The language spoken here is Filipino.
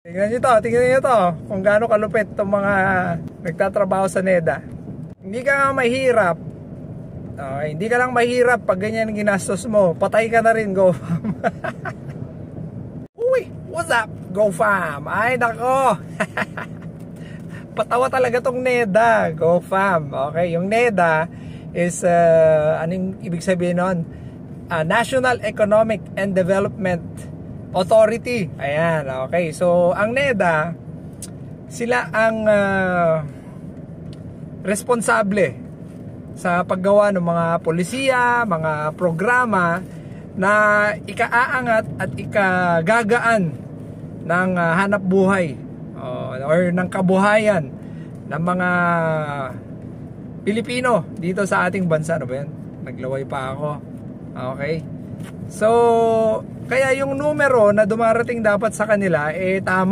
Tingnan nyo to kung gaano kalupit itong mga nagtatrabaho sa NEDA. Hindi ka nga mahirap. Okay, hindi ka lang mahirap pag ganyan ang ginastos mo. Patay ka na rin, GoFam. Uy, what's up, GoFam? Ay, nako. Patawa talaga tong NEDA, GoFam. Okay, yung NEDA is, anong ibig sabihin nun? National Economic and Development Authority. Ayan, okay. So, ang NEDA, sila ang responsable sa paggawa ng mga polisiya, mga programa na ikaaangat at ikagagaan ng hanap buhay or ng kabuhayan ng mga Pilipino dito sa ating bansa. Ano ba yan? Naglaway pa ako. Okay. So, kaya yung numero na dumarating dapat sa kanila, tama.